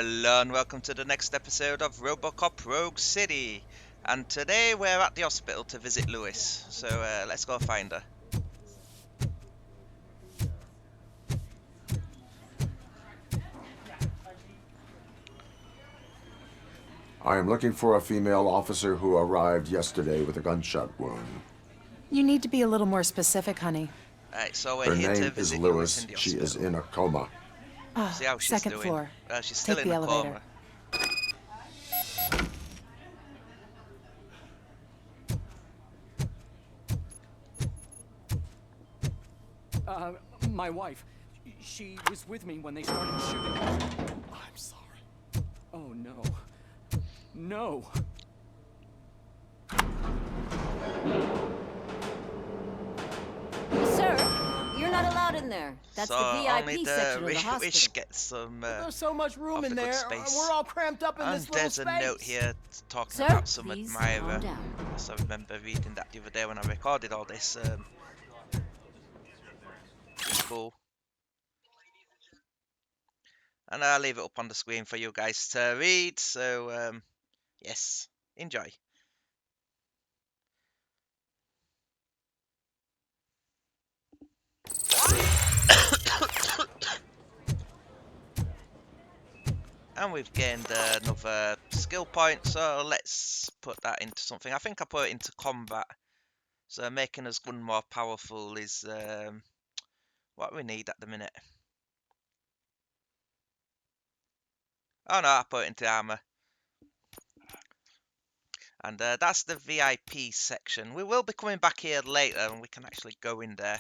Hello and welcome to the next episode of Robocop Rogue City. And today we're at the hospital to visit Lewis. So let's go find her. I am looking for a female officer who arrived yesterday with a gunshot wound. You need to be a little more specific, honey. Right, so we're Her here to name visit is Lewis Lewis. in the She hospital. is in a coma. See how she's second doing. floor. She's still Take in the a elevator. Coma. My wife. She was with me when they started shooting. I'm sorry. Oh, no. No. Sir, you're not allowed in there. That's So the only VIP the section of the rich hospital. gets some There's so much room of in the good there. space. We're all cramped up in And this little there's space. a note here talking Sir, about some please admirer. calm down. Yes, I remember reading that the other day when I recorded all this. It's cool. And I'll leave it up on the screen for you guys to read. So, yes, enjoy. And we've gained another skill point, so let's put that into something. I think I put it into combat. So making us gun more powerful is what we need at the minute. Oh no, I put it into armor. And that's the VIP section. We will be coming back here later and we can actually go in there.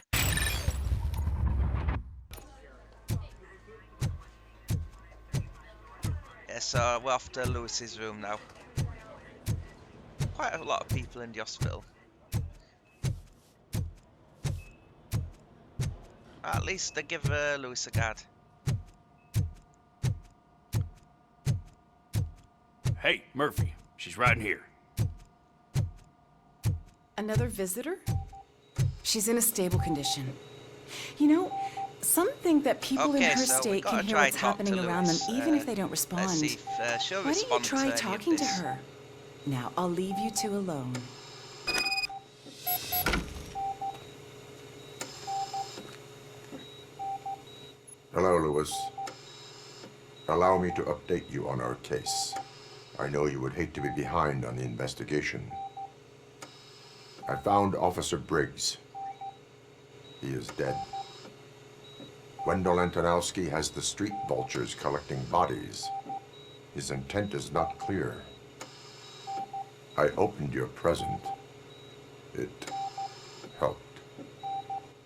Yeah, so we're off to Lewis's room now. Quite a lot of people in the hospital. At least they give Lewis a guard. Hey, Murphy. She's right in here. Another visitor? She's in a stable condition. You know, some think that people in Okay, her so we state gotta can hear try what's talk to happening around them, Lewis. even if they don't respond. Let's see if she'll Why don't you respond to try any of talking to this. her? Now, I'll leave you two alone. Hello, Lewis. Allow me to update you on our case. I know you would hate to be behind on the investigation. I found Officer Briggs. He is dead. Wendell Antonowski has the street vultures collecting bodies. His intent is not clear. I opened your present. It helped.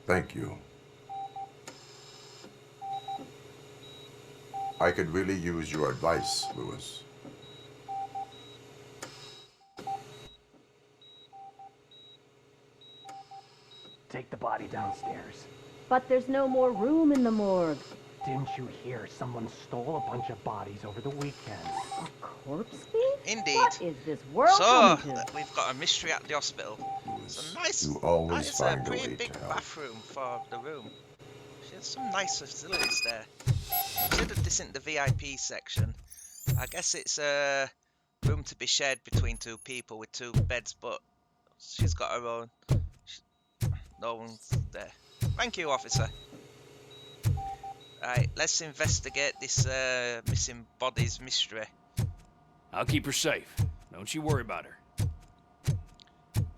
Thank you. I could really use your advice, Lewis. Take the body downstairs. But there's no more room in the morgue. Didn't you hear someone stole a bunch of bodies over the weekend? A corpse thief? Indeed. What is this world So, coming to? we've got a mystery at the hospital. It's Lewis, a nice, you always that is a find a pretty way big to help. bathroom for the room. She has some nice facilities there. Considered this in the VIP section. I guess it's a room to be shared between two people with two beds, but she's got her own. No one's there. Thank you, officer. Right, let's investigate this missing bodies mystery I'll keep her safe. Don't you worry about her.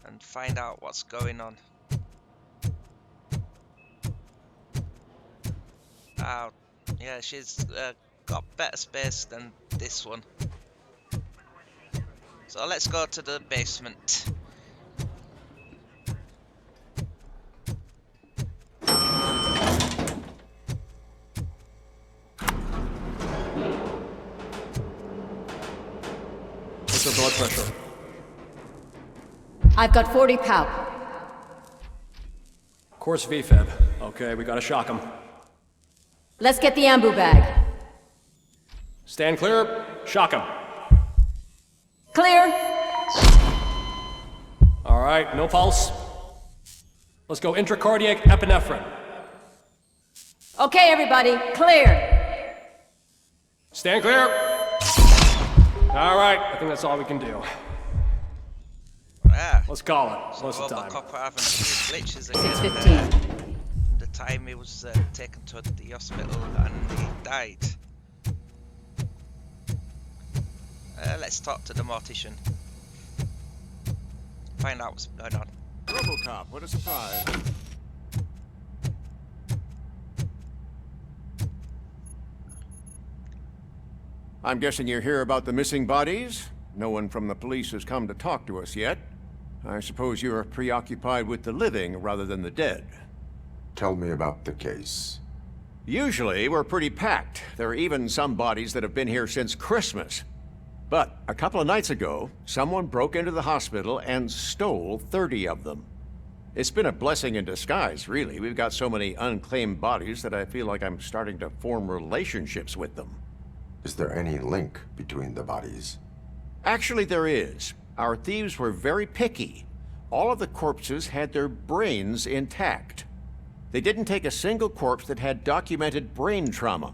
and find out what's going on. Oh, yeah, she's got better space than this one. So let's go to the basement. What's her blood pressure? I've got 40 pow. Course VFib. Okay, we gotta shock him. Let's get the ambu bag. Stand clear. Shock him. Clear. All right, no pulse. Let's go intracardiac epinephrine. Okay, everybody, clear. Stand clear! All right, I think that's all we can do. Ah, Let's call it. so What's the time? Robocop were having a few glitches again. 6:15. The time he was taken to the hospital and he died. Let's talk to the mortician. Find out what's going on. Robocop, what a surprise. I'm guessing you're here about the missing bodies? No one from the police has come to talk to us yet. I suppose you are preoccupied with the living rather than the dead. Tell me about the case. Usually, we're pretty packed. There are even some bodies that have been here since Christmas. But a couple of nights ago, someone broke into the hospital and stole 30 of them. It's been a blessing in disguise, really. We've got so many unclaimed bodies that I feel like I'm starting to form relationships with them. Is there any link between the bodies? Actually, there is. Our thieves were very picky. All of the corpses had their brains intact. They didn't take a single corpse that had documented brain trauma.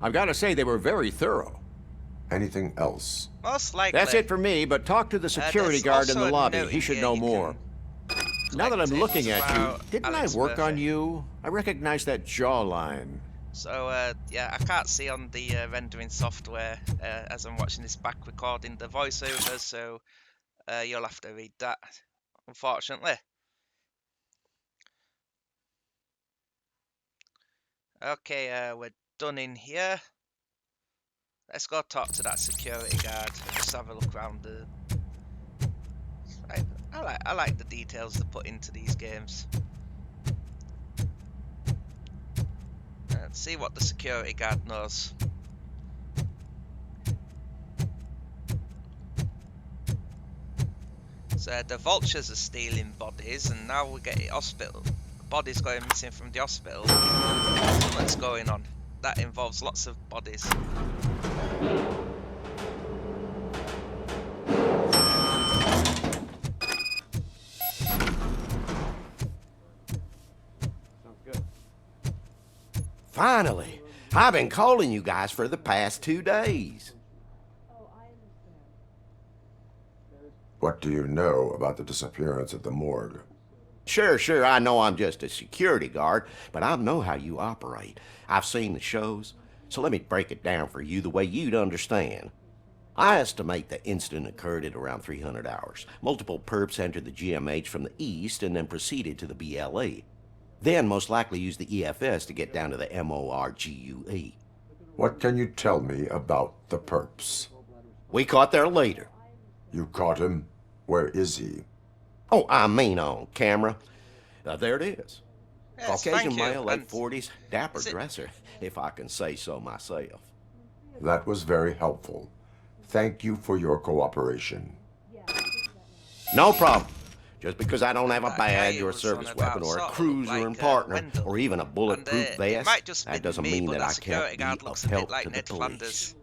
I've got to say, they were very thorough. Anything else? Most likely. That's it for me, but talk to the security there's guard in also the a lobby. note He should here know you more. Now that I'm collect looking it at you, about didn't Alex I work on Murphy. you? I recognize that jawline. So, yeah, I can't see on the rendering software as I'm watching this back recording the voiceover, so you'll have to read that, unfortunately. Okay, we're done in here. Let's go talk to that security guard. Just have a look around the... I like the details they put into these games. Let's see what the security guard knows. So the vultures are stealing bodies, and now we get hospital bodies going missing from the hospital. Something's going on. That involves lots of bodies. Finally! I've been calling you guys for the past 2 days. What do you know about the disappearance at the morgue? Sure, I know I'm just a security guard, but I know how you operate. I've seen the shows, so let me break it down for you the way you'd understand. I estimate the incident occurred at around 300 hours. Multiple perps entered the GMH from the east and then proceeded to the BLE. Then most likely used the EFS to get down to the MORGUE. What can you tell me about the perps? We caught their leader. You caught him? Where is he? Oh, I mean on camera. There it is. Yes, Caucasian thank you. male, late And 40s, dapper is it- dresser, if I can say so myself. That was very helpful. Thank you for your cooperation. No problem. Just because I don't have a That guy badge or a was service on weapon about or a sort of cruiser like, and partner Wendell. or even a bulletproof And, it vest, might just that be doesn't me, mean but that that I security can't be guard of looks a bit help like to the Ned police. Flanders.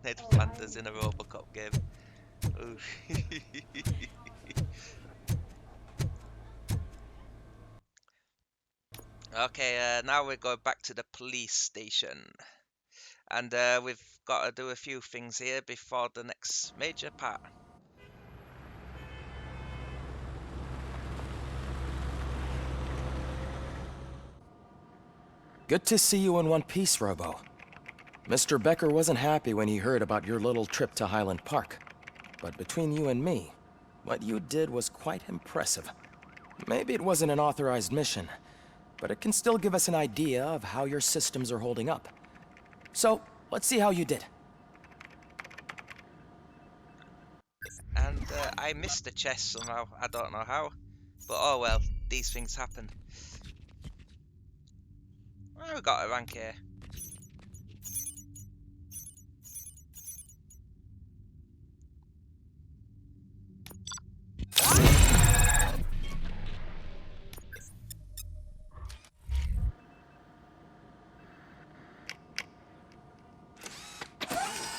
Ned Flanders in a Robocop game. Ooh. Okay, now we're going back to the police station. And we've got to do a few things here before the next major part. Good to see you in one piece, Robo. Mr. Becker wasn't happy when he heard about your little trip to Highland Park. But between you and me, what you did was quite impressive. Maybe it wasn't an authorized mission, but it can still give us an idea of how your systems are holding up. So, let's see how you did. And I missed the chest somehow. I don't know how. But oh well, these things happen. Well, we got a rank here.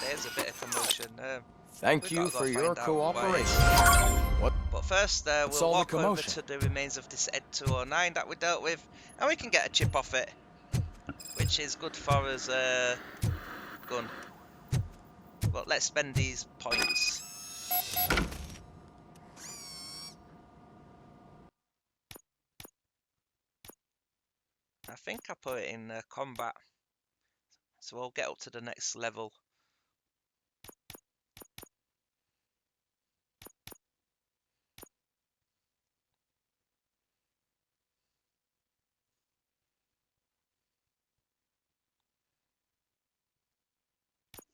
There's a bit of commotion. Thank we you gotta go for your find out why it is. cooperation. What? But first, What's we'll all the walk over commotion? to the remains of this Ed 209 that we dealt with, and we can get a chip off it. which is good for his gun. But let's spend these points. I think I put it in combat, so we'll get up to the next level.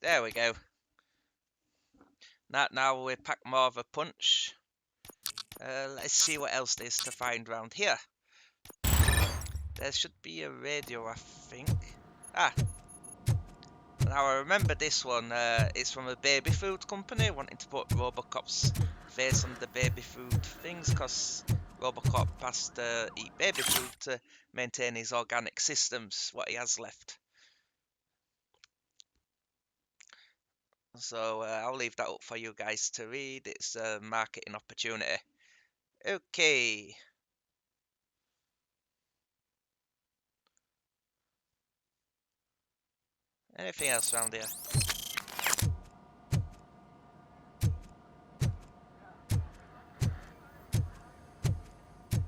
There we go. Now we pack more of a punch. Let's see what else there is to find around here. There should be a radio, I think. Ah, now I remember this one. It's from a baby food company wanting to put Robocop's face on the baby food things, because Robocop has to eat baby food to maintain his organic systems, what he has left. So I'll leave that up for you guys to read. It's a marketing opportunity. Okay. Anything else around here?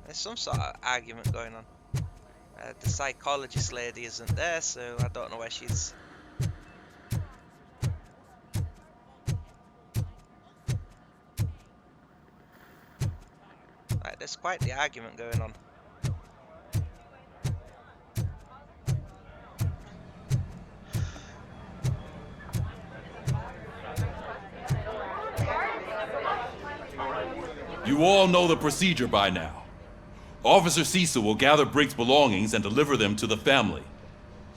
There's some sort of argument going on. The psychologist lady isn't there, so I don't know where she's... Right, there's quite the argument going on. You all know the procedure by now. Officer Cecil will gather Briggs' belongings and deliver them to the family.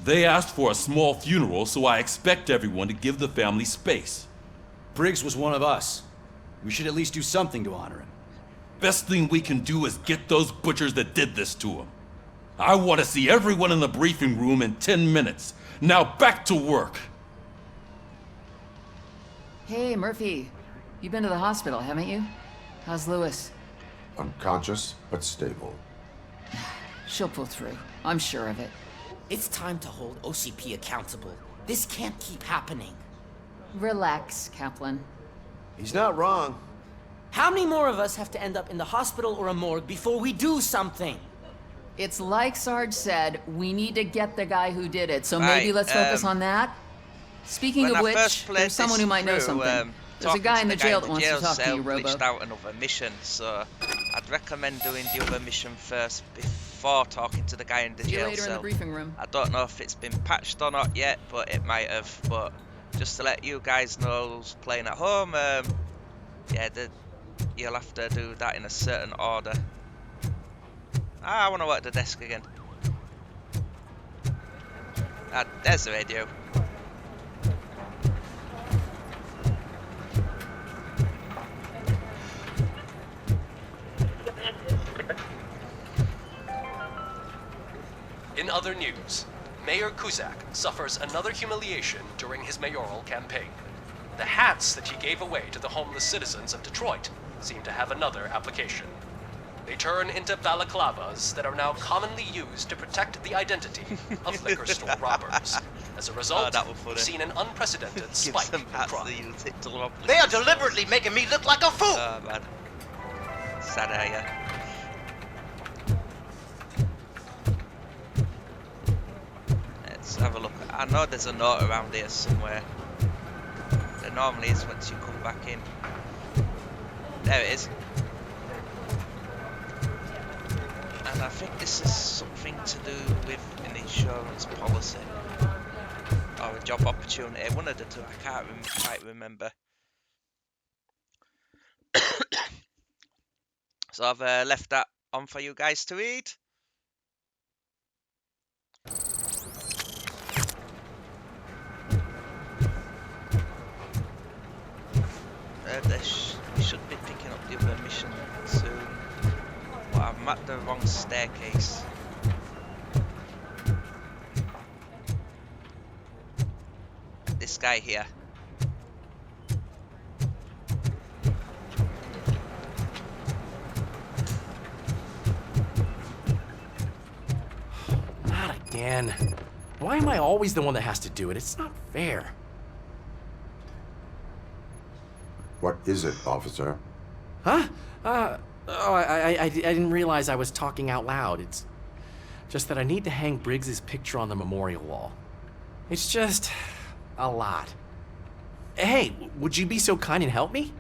They asked for a small funeral, so I expect everyone to give the family space. Briggs was one of us. We should at least do something to honor him. Best thing we can do is get those butchers that did this to him. I want to see everyone in the briefing room in 10 minutes. Now back to work. Hey, Murphy. You've been to the hospital, haven't you? How's Lewis? Unconscious, but stable. She'll pull through. I'm sure of it. It's time to hold OCP accountable. This can't keep happening. Relax, Kaplan. He's not wrong. How many more of us have to end up in the hospital or a morgue before we do something? It's like Sarge said, we need to get the guy who did it, so Right, maybe let's focus on that. Speaking when of I which, first played there's someone this who might know through, something. There's a talking guy to in the the jail that wants to talk to cell you, Robo. glitched out another mission, so I'd recommend doing the other mission first before talking to the guy in the See you jail later in cell. the briefing room. I don't know if it's been patched or not yet, but it might have. But just to let you guys know who's playing at home, yeah, you'll have to do that in a certain order. I want to work the desk again. Ah, there's the radio. In other news, Mayor Kuzak suffers another humiliation during his mayoral campaign. The hats that he gave away to the homeless citizens of Detroit seem to have another application. They turn into balaclavas that are now commonly used to protect the identity of liquor store robbers. As a result, we've seen an unprecedented spike in crime. They are deliberately making me look like a fool! Oh man. Sad area. Let's have a look. I know there's a note around here somewhere. There normally is once you come back in. There it is. And I think this is something to do with an insurance policy. Or a job opportunity. One of the two. I can't quite remember. So I've left that on for you guys to read. We should be picking up the other mission soon. But I'm at the wrong staircase. This guy here. Not again. Why am I always the one that has to do it? It's not fair. What is it, officer? Huh? I didn't realize I was talking out loud. It's just that I need to hang Briggs's picture on the memorial wall. It's just a lot. Hey, would you be so kind and help me?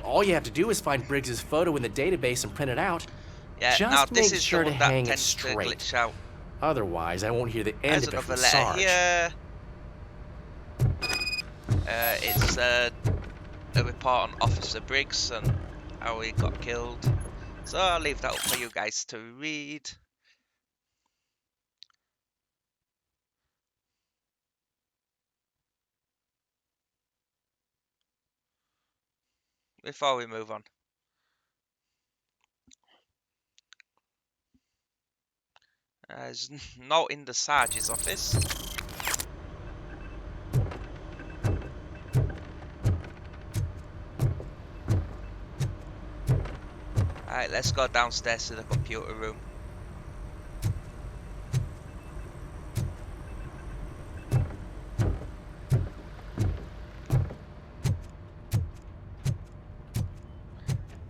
All you have to do is find Briggs's photo in the database and print it out. Yeah, Just now this make is sure the to one that hang it tends to straight. glitch out. Otherwise, I won't hear the end There's of it another from letter Sarge. here. It's a report on Officer Briggs and how he got killed. So I'll leave that up for you guys to read. Before we move on. There's not in the Sarge's office. Alright, let's go downstairs to the computer room.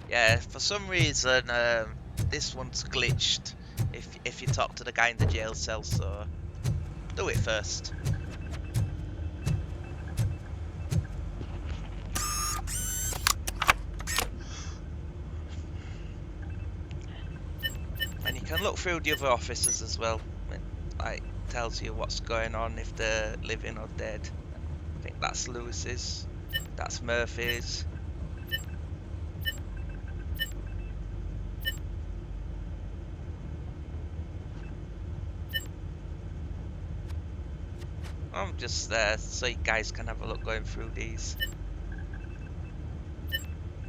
Yeah, for some reason, this one's glitched if you talk to the guy in the jail cell, so do it first. And you can look through the other officers as well. It like tells you what's going on, if they're living or dead. I think that's Lewis's. That's Murphy's. I'm just there so you guys can have a look going through these.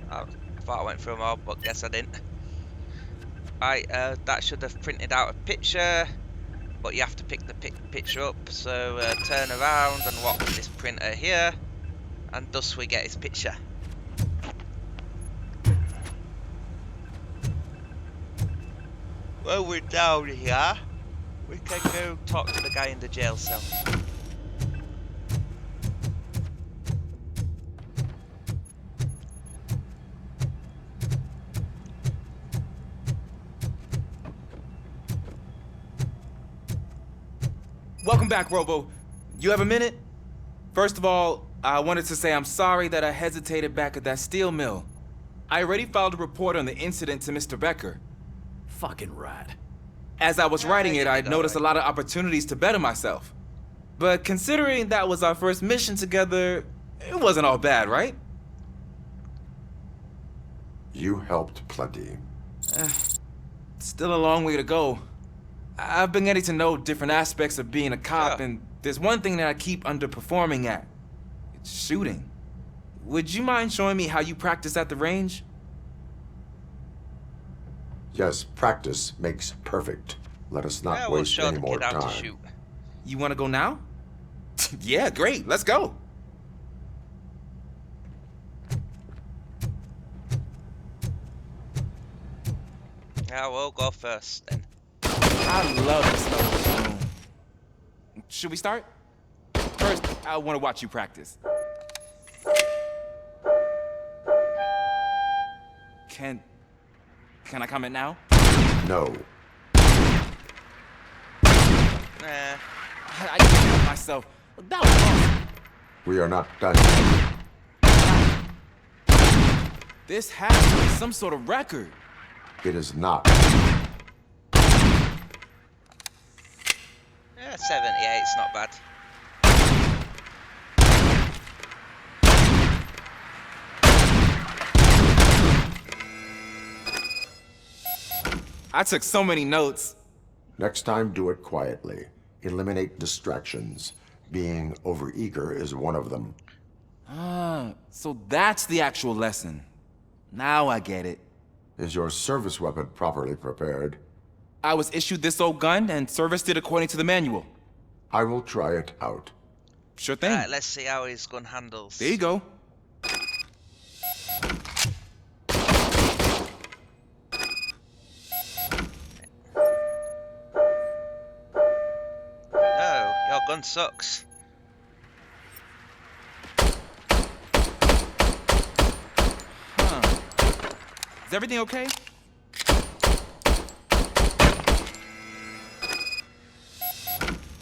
I thought I went through them all, but guess I didn't. Right, that should have printed out a picture, but you have to pick the picture up. So turn around and walk to this printer here, and thus we get his picture. Well, we're down here. We can go talk to the guy in the jail cell. Welcome back, Robo. You have a minute? First of all, I wanted to say I'm sorry that I hesitated back at that steel mill. I already filed a report on the incident to Mr. Becker. Fucking rad. As I was writing it, I'd noticed a lot of opportunities to better myself. But considering that was our first mission together, it wasn't all bad, right? You helped plenty. Still a long way to go. I've been getting to know different aspects of being a cop, and there's one thing that I keep underperforming at. It's shooting. Would you mind showing me how you practice at the range? Yes, practice makes perfect. Let us not we'll waste show any the more kid how to time. shoot. You want to go now? Yeah, great. Let's go. Yeah, we'll go first then. I love this stuff. Should we start? First, I want to watch you practice. Can I comment now? No. Nah. I can't help myself. That was awesome. We are not done. This has to be some sort of record. It is not. Yeah, 78, it's not bad. I took so many notes. Next time, do it quietly. Eliminate distractions. Being overeager is one of them. Ah, so that's the actual lesson. Now I get it. Is your service weapon properly prepared? I was issued this old gun and serviced it according to the manual. I will try it out. Sure thing. Alright, let's see how his gun handles. There you go. Oh, your shotgun sucks. Huh. Is everything okay?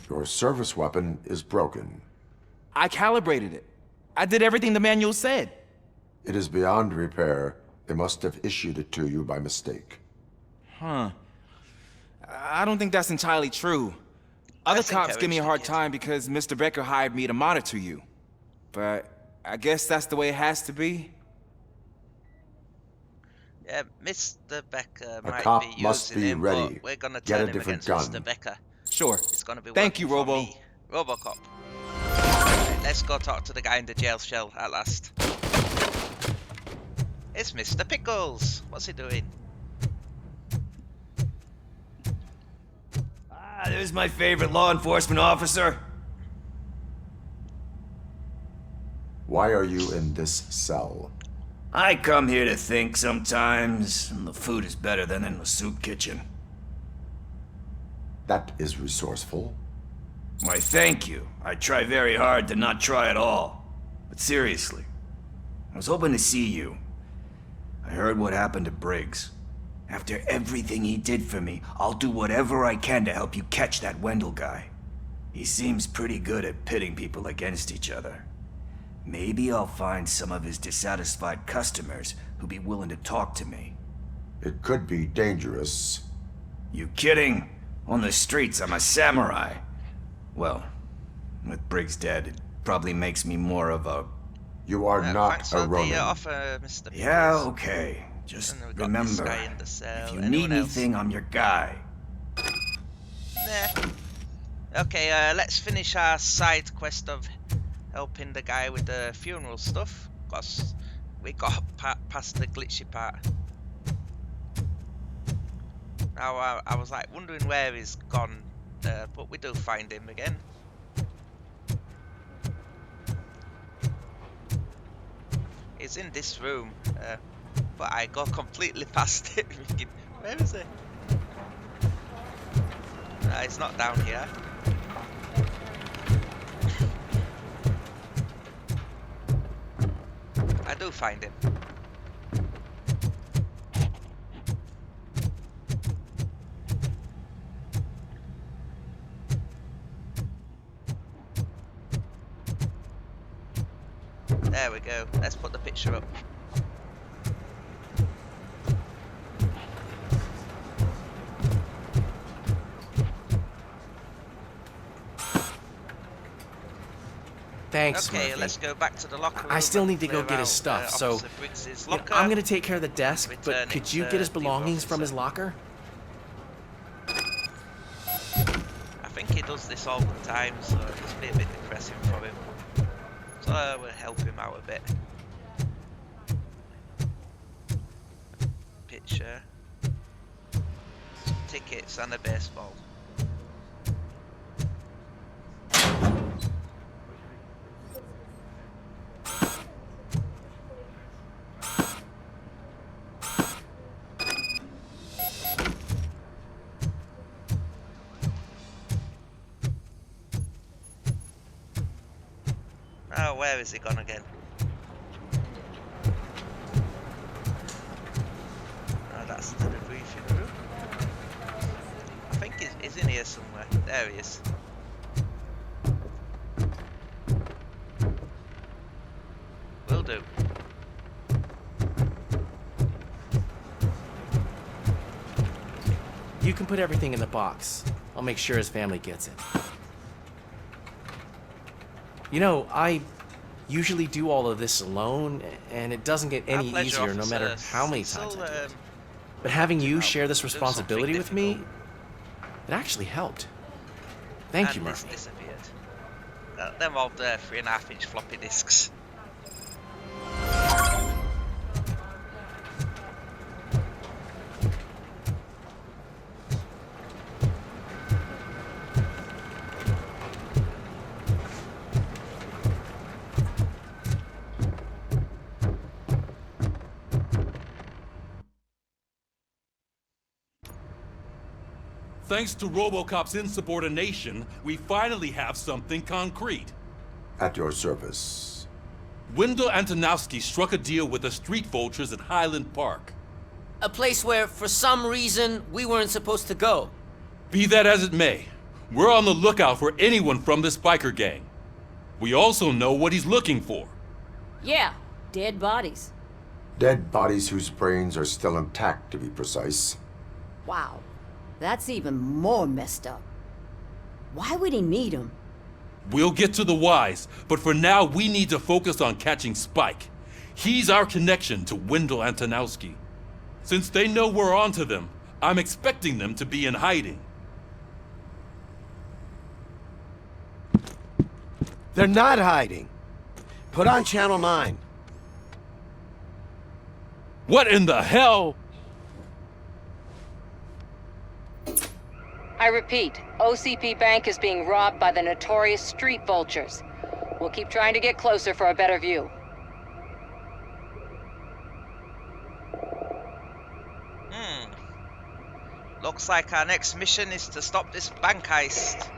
Your service weapon is broken. I calibrated it. I did everything the manual said. It is beyond repair. They must have issued it to you by mistake. Huh. I don't think that's entirely true. Other cops give me a hard time because Mr. Becker hired me to monitor you. But I guess that's the way it has to be. Yeah, Mr. Becker A might cop be must using be him, ready. but we're gonna Get turn a him different against gun. Mr. Becker. Sure. It's gonna be Thank you, working for Robo. me. Robocop. Right, let's go talk to the guy in the jail cell at last. It's Mr. Pickles. What's he doing? Ah, there's my favorite law enforcement officer. Why are you in this cell? I come here to think sometimes, and the food is better than in the soup kitchen. That is resourceful. Why, thank you. I try very hard to not try at all. But seriously, I was hoping to see you. I heard what happened to Briggs. After everything he did for me, I'll do whatever I can to help you catch that Wendell guy. He seems pretty good at pitting people against each other. Maybe I'll find some of his dissatisfied customers who'd be willing to talk to me. It could be dangerous. You kidding? On the streets, I'm a samurai. Well, with Briggs dead, it probably makes me more of a... You are not thanks a for the Ronin. offer, Mr. Pickles. Yeah, okay. Just And we've got this remember, guy in the cell. if you Anyone need else? anything, I'm your guy. Nah. Okay, let's finish our side quest of helping the guy with the funeral stuff. Cause we got past the glitchy part. Now I was like wondering where he's gone, but we do find him again. He's in this room, but I go completely past it. Thinking, where is he? He's not down here. I do find him. There we go. Let's put the picture up. Thanks, Okay, Murphy. let's go back to the locker room. I still and need to go clear get his out, stuff, so Officer Briggs's you know, locker. I'm gonna take care of the desk, Return but it could you to get his the belongings from officer. his locker? I think he does this all the time, so it's a bit depressing for him. So we'll help him out a bit. Picture. Some tickets and a baseball. Oh, where is he gone again? Oh, that's the debriefing room. I think he's in here somewhere. There he is. Will do. You can put everything in the box. I'll make sure his family gets it. You know, I usually do all of this alone, and it doesn't get any pleasure, easier no matter Officer how many Cecil, times I do it. But having you share this responsibility with me, it actually helped. Thank you, And this Murphy. disappeared. Them old 3.5-inch floppy disks. Thanks to Robocop's insubordination, we finally have something concrete. At your service. Wendell Antonowski struck a deal with the street vultures at Highland Park. A place where, for some reason, we weren't supposed to go. Be that as it may, we're on the lookout for anyone from this biker gang. We also know what he's looking for. Yeah, dead bodies. Dead bodies whose brains are still intact, to be precise. Wow, that's even more messed up. Why would he need them? We'll get to the whys, but for now we need to focus on catching Spike. He's our connection to Wendell Antonowski. Since they know we're onto them, I'm expecting them to be in hiding. They're not hiding. Put on Channel 9. What in the hell? I repeat, OCP Bank is being robbed by the notorious street vultures. We'll keep trying to get closer for a better view. Looks like our next mission is to stop this bank heist.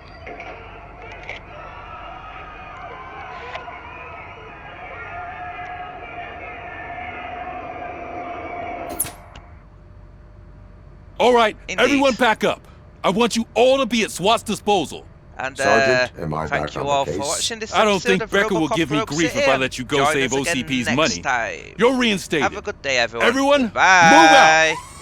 All right, Indeed. everyone pack up. I want you all to be at SWAT's disposal. And Sergeant, am I thank back you on all the for case? watching this I don't episode think of Becker will Robocop give me Rogue grief if City. I let you go Join save us again OCP's next money. time. You're reinstated. Have a good day, everyone. Everyone, move Bye. out.